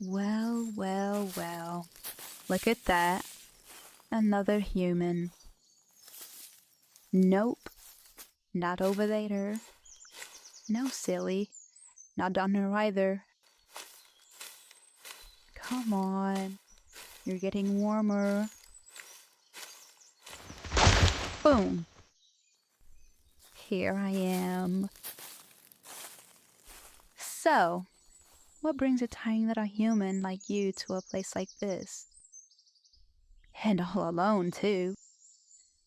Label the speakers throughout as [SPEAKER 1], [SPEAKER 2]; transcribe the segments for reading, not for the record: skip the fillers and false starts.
[SPEAKER 1] Well, well, well. Look at that. Another human. Nope, not over there. No, silly. Not down there either. Come on. You're getting warmer. Boom. Here I am. So, what brings a tiny little human like you to a place like this? And all alone, too.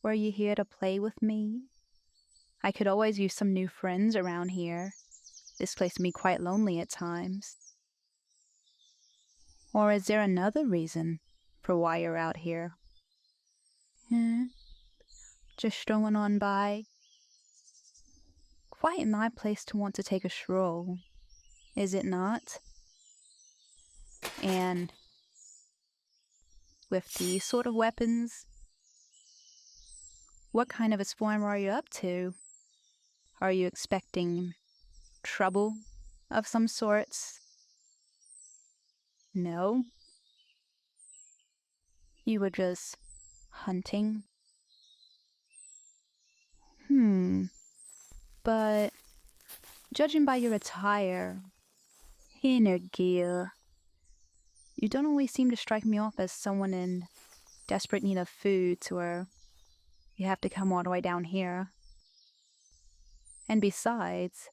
[SPEAKER 1] Were you here to play with me? I could always use some new friends around here. This place can be quite lonely at times. Or is there another reason for why you're out here? Just strolling on by? Quite a nice place to want to take a stroll, is it not? And with these sort of weapons, what kind of a swarm are you up to? Are you expecting trouble of some sorts? No? You were just hunting? But judging by your attire, inner gear, you don't always seem to strike me off as someone in desperate need of food to where you have to come all the way down here. And besides,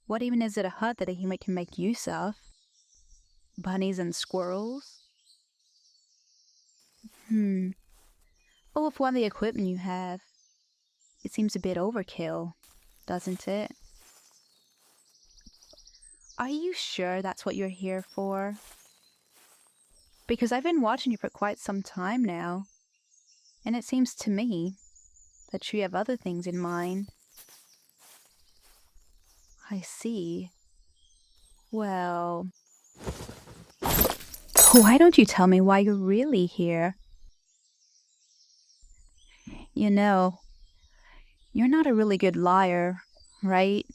[SPEAKER 1] what even is it a hut that a human can make use of? Bunnies and squirrels? Well, with all the equipment you have, it seems a bit overkill, doesn't it? Are you sure that's what you're here for? Because I've been watching you for quite some time now, and it seems to me that you have other things in mind. I see. Well, why don't you tell me why you're really here? You know, you're not a really good liar, right?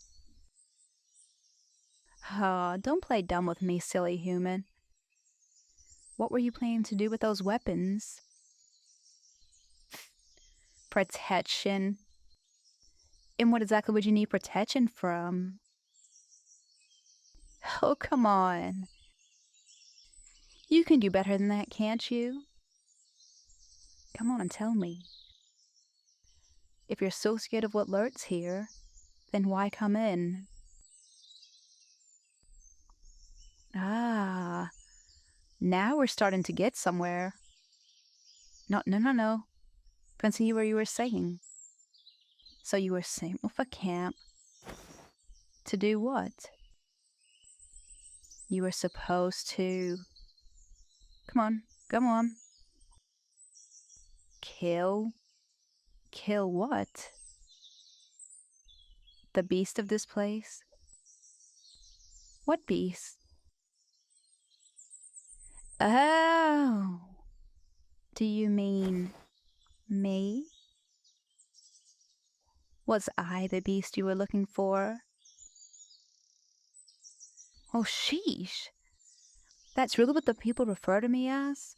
[SPEAKER 1] Oh, don't play dumb with me, silly human. What were you planning to do with those weapons? Protection. And what exactly would you need protection from? Oh, come on. You can do better than that, can't you? Come on and tell me. If you're so scared of what lurks here, then why come in? Ah, now we're starting to get somewhere. No. Continue what you were saying. So you were sent with a camp. To do what? You were supposed to... Come on. Kill? Kill what? The beast of this place? What beast? Oh! Do you mean me? Was I the beast you were looking for? Oh, sheesh. That's really what the people refer to me as?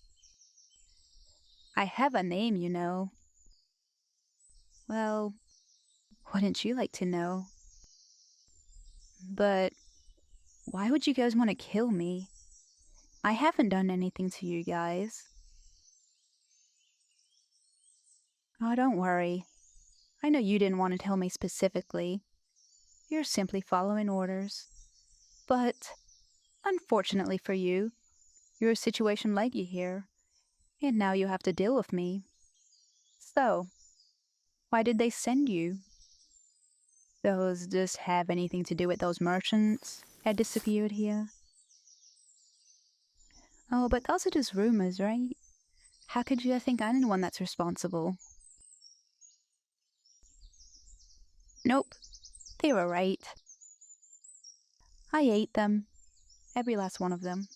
[SPEAKER 1] I have a name, you know. Well, wouldn't you like to know? But why would you guys want to kill me? I haven't done anything to you guys. Oh, don't worry. I know you didn't want to tell me specifically. You're simply following orders. But, unfortunately for you, your situation led you here, and now you have to deal with me. So, why did they send you? Those just have anything to do with those merchants that disappeared here? Oh, but those are just rumors, right? How could you think I'm the one that's responsible? Nope, they were right. I ate them. Every last one of them.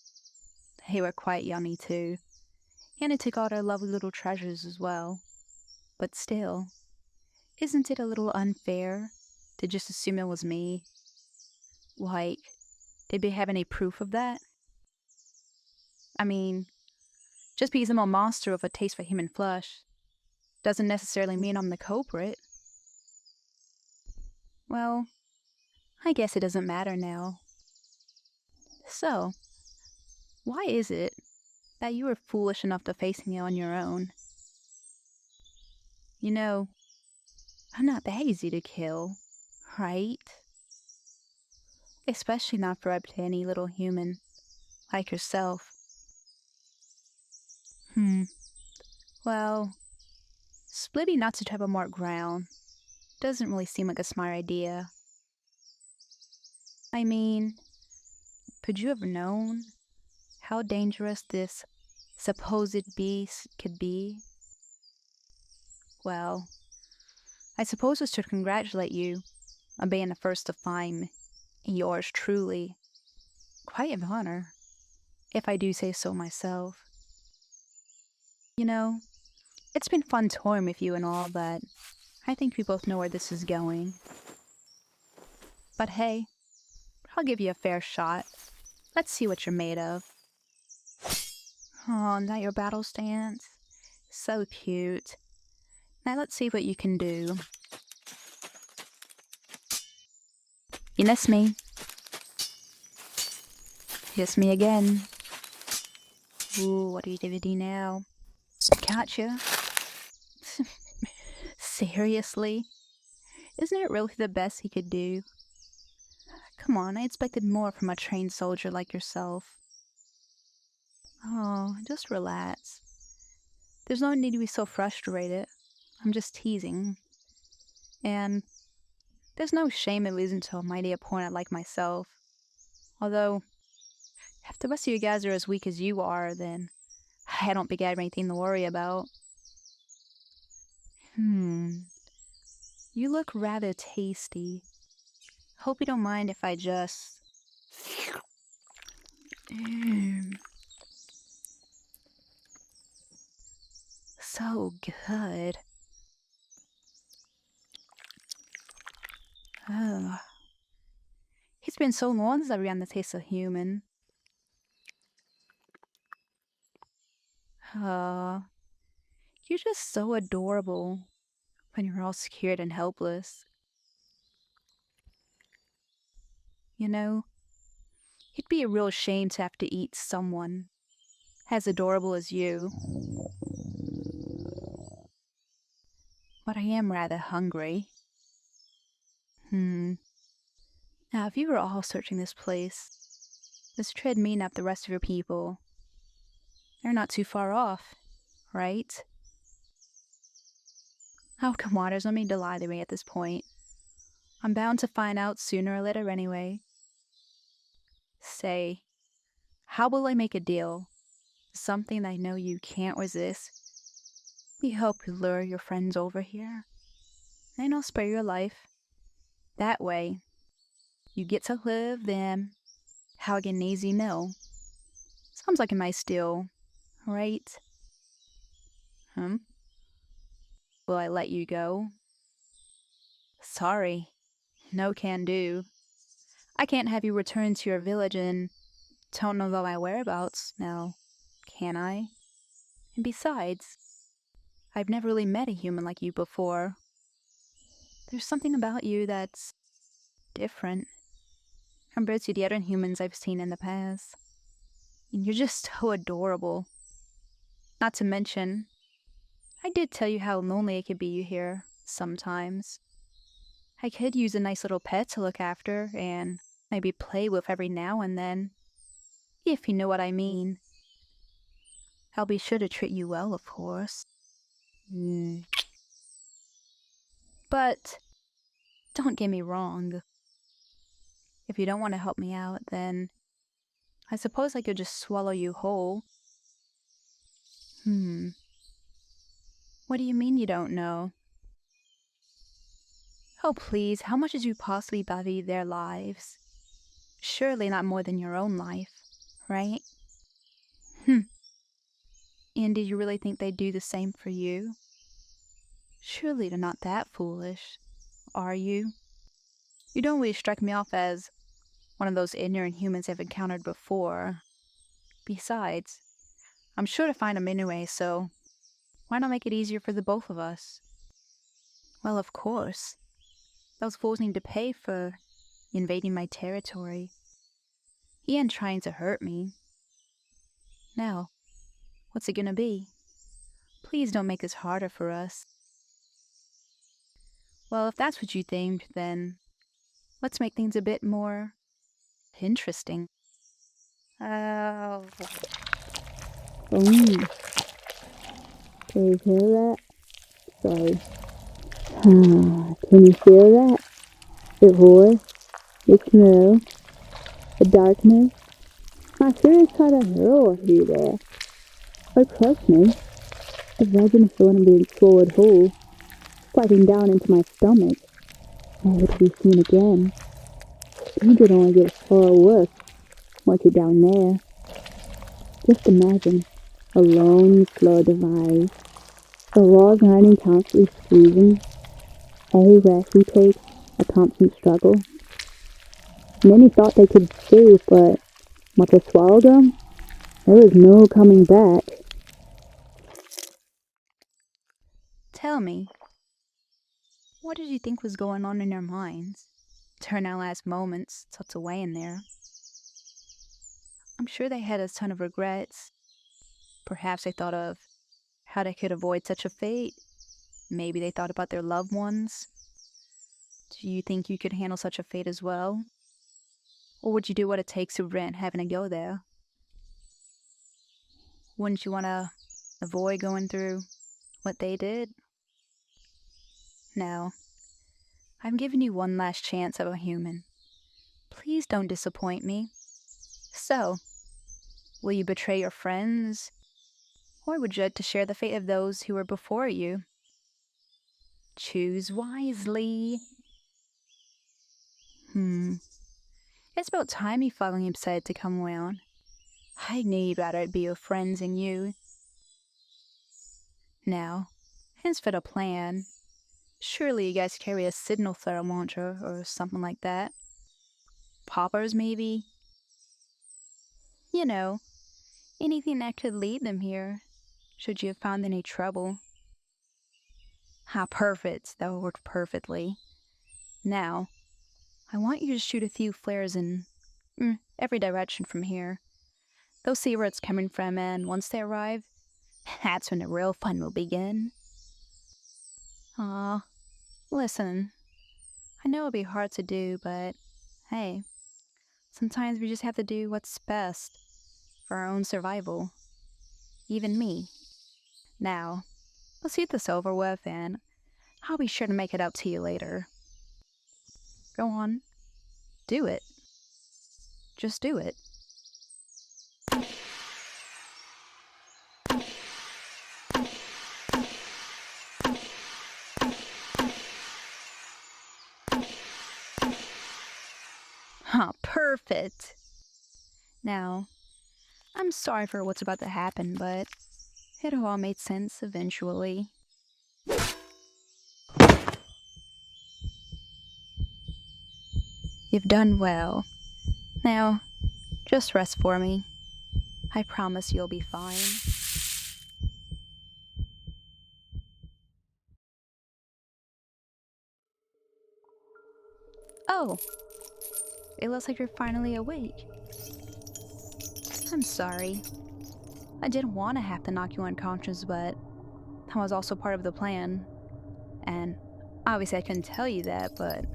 [SPEAKER 1] They were quite yummy too. And I took all their lovely little treasures as well. But still, isn't it a little unfair to just assume it was me? Like, did they have any proof of that? I mean, just because I'm a monster with a taste for human flesh doesn't necessarily mean I'm the culprit. Well, I guess it doesn't matter now. So, why is it that you were foolish enough to face me on your own? You know, I'm not that easy to kill, right? Especially not for up to any little human like yourself. Well, splitting not to travel more ground doesn't really seem like a smart idea. I mean, could you have known how dangerous this supposed beast could be? Well, I suppose I should congratulate you on being the first to find yours truly. Quite an honor, if I do say so myself. You know, it's been fun touring with you and all, but I think we both know where this is going. But hey, I'll give you a fair shot. Let's see what you're made of. Oh, not your battle stance? So cute. Now let's see what you can do. You miss me. Kiss me again. Ooh, what do you do now? Gotcha. Seriously? Isn't it really the best he could do? Come on, I expected more from a trained soldier like yourself. Oh, just relax. There's no need to be so frustrated. I'm just teasing. And there's no shame in losing to a mighty opponent like myself. Although, if the rest of you guys are as weak as you are, then I don't think I have anything to worry about. You look rather tasty. Hope you don't mind if I just... So good. Oh. It's been so long since I began to taste a human. You're just so adorable when you're all scared and helpless. You know, it'd be a real shame to have to eat someone as adorable as you. But I am rather hungry. Now, if you were all searching this place, this tread mean up the rest of your people. They're not too far off, right? Oh, come on, there's no need to lie to me at this point. I'm bound to find out sooner or later anyway. Say, how will I make a deal? Something I know you can't resist. We hope you lure your friends over here, and I'll spare your life. That way, you get to live them how an easy meal. Sounds like a nice deal, right? Will I let you go? Sorry, no can do. I can't have you return to your village and don't know about my whereabouts now, can I? And besides, I've never really met a human like you before. There's something about you that's different compared to the other humans I've seen in the past. And you're just so adorable. Not to mention, I did tell you how lonely it could be here sometimes. I could use a nice little pet to look after and maybe play with every now and then, if you know what I mean. I'll be sure to treat you well, of course. But don't get me wrong. If you don't want to help me out, then I suppose I could just swallow you whole. What do you mean you don't know? Oh, please, how much did you possibly value their lives? Surely not more than your own life, right? And did you really think they'd do the same for you? Surely they're not that foolish, are you? You don't really strike me off as one of those ignorant humans I've encountered before. Besides, I'm sure to find him anyway, so why not make it easier for the both of us? Well, of course. Those fools need to pay for invading my territory. He ain't trying to hurt me. Now, what's it gonna be? Please don't make this harder for us. Well, if that's what you think, then let's make things a bit more interesting. Oh.
[SPEAKER 2] Can you hear that? Sorry. Can you feel that? The roar, the smell, the darkness. My fear is kind of roar through there. But trust me, imagine if someone being swallowed whole, sliding down into my stomach, never to be seen again. Things would only get far worse once you're down there. Just imagine a long, slow demise. The walls grinding, constantly squeezing. Every breath we take, a constant struggle. Many thought they could escape, but once I swallowed them, there was no coming back.
[SPEAKER 1] Tell me, what did you think was going on in their minds during our last moments tucked away in there? I'm sure they had a ton of regrets. Perhaps they thought of how they could avoid such a fate. Maybe they thought about their loved ones. Do you think you could handle such a fate as well? Or would you do what it takes to prevent having to go there? Wouldn't you want to avoid going through what they did? Now, I'm giving you one last chance of a human. Please don't disappoint me. So, will you betray your friends? Or would you like to share the fate of those who were before you? Choose wisely. It's about time you finally decided to come around. I knew you'd rather be with friends than you. Now, as for the plan, surely you guys carry a signal flare launcher or something like that. Poppers, maybe? You know, anything that could lead them here, should you have found any trouble. Perfect. That would work perfectly. Now, I want you to shoot a few flares in every direction from here. They'll see where it's coming from, and once they arrive, that's when the real fun will begin. Listen, I know it'll be hard to do, but hey, sometimes we just have to do what's best for our own survival. Even me. Now, let's get this over with, and I'll be sure to make it up to you later. Go on. Do it. Just do it. Perfect. Now, I'm sorry for what's about to happen, but it all made sense eventually. You've done well. Now, just rest for me. I promise you'll be fine. Oh, it looks like you're finally awake. I'm sorry. I didn't want to have to knock you unconscious, but that was also part of the plan. And obviously I couldn't tell you that, but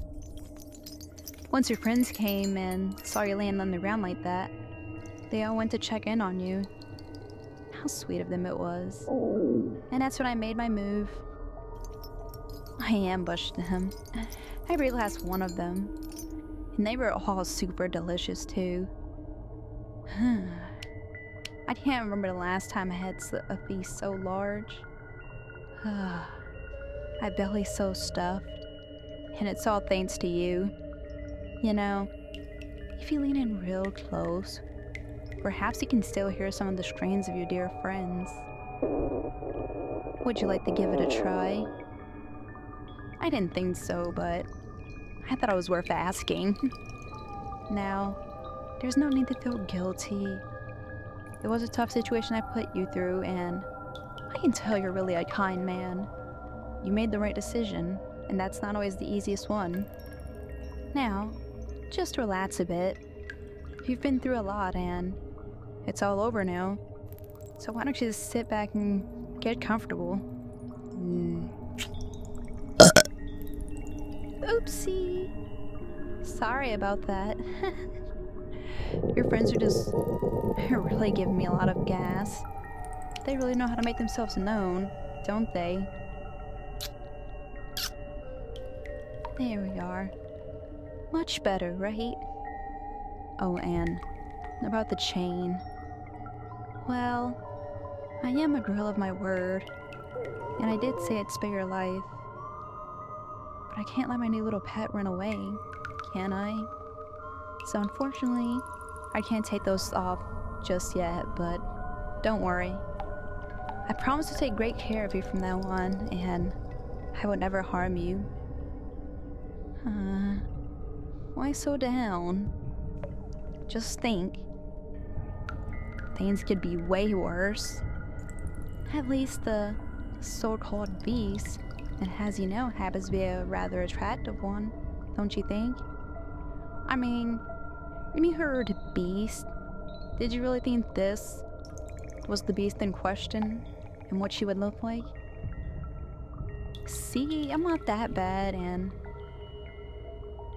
[SPEAKER 1] once your friends came and saw you laying on the ground like that, they all went to check in on you. How sweet of them it was. And that's when I made my move. I ambushed them. Every last one of them. And they were all super delicious too. I can't remember the last time I had a feast so large. My belly's so stuffed. And it's all thanks to you. You know, if you lean in real close, perhaps you can still hear some of the strains of your dear friends. Would you like to give it a try? I didn't think so, but I thought it was worth asking. Now, there's no need to feel guilty It was a tough situation I put you through, and I can tell you're really a kind man. You made the right decision, and that's not always the easiest one. Now, just relax a bit. You've been through a lot, and it's all over now. So why don't you just sit back and get comfortable? Oopsie. Sorry about that. Your friends are just really giving me a lot of gas. They really know how to make themselves known, don't they? There we are. Much better, right? Oh, and about the chain. Well, I am a girl of my word, and I did say I'd spare your life. But I can't let my new little pet run away, can I? So unfortunately, I can't take those off just yet, but don't worry. I promise to take great care of you from now on, and I would never harm you. Why so down? Just think. Things could be way worse. At least the so-called beast, and as you know, happens to be a rather attractive one, don't you think? I mean, when you heard beast, did you really think this was the beast in question and what she would look like? See, I'm not that bad, and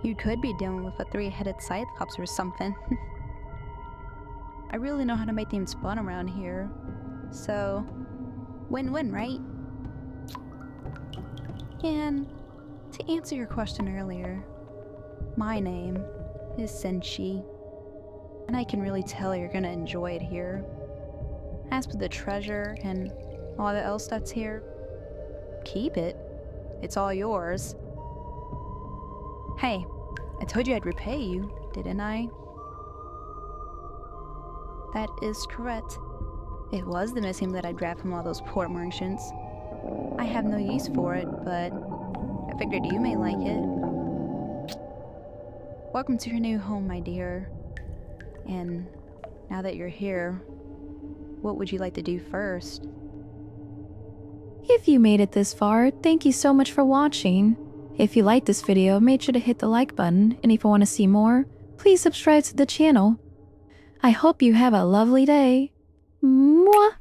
[SPEAKER 1] you could be dealing with a 3-headed cyclops or something. I really know how to make things fun around here, so win-win, right? And to answer your question earlier, my name is Senshi, and I can really tell you're gonna enjoy it here. As for the treasure and all that else that's here, keep it. It's all yours. Hey, I told you I'd repay you, didn't I? That is correct. It was the missing that I grabbed from all those poor merchants. I have no use for it, but I figured you may like it. Welcome to your new home, my dear. And now that you're here, what would you like to do first?
[SPEAKER 3] If you made it this far, thank you so much for watching. If you liked this video, make sure to hit the like button, and if you want to see more, please subscribe to the channel. I hope you have a lovely day. Mwah!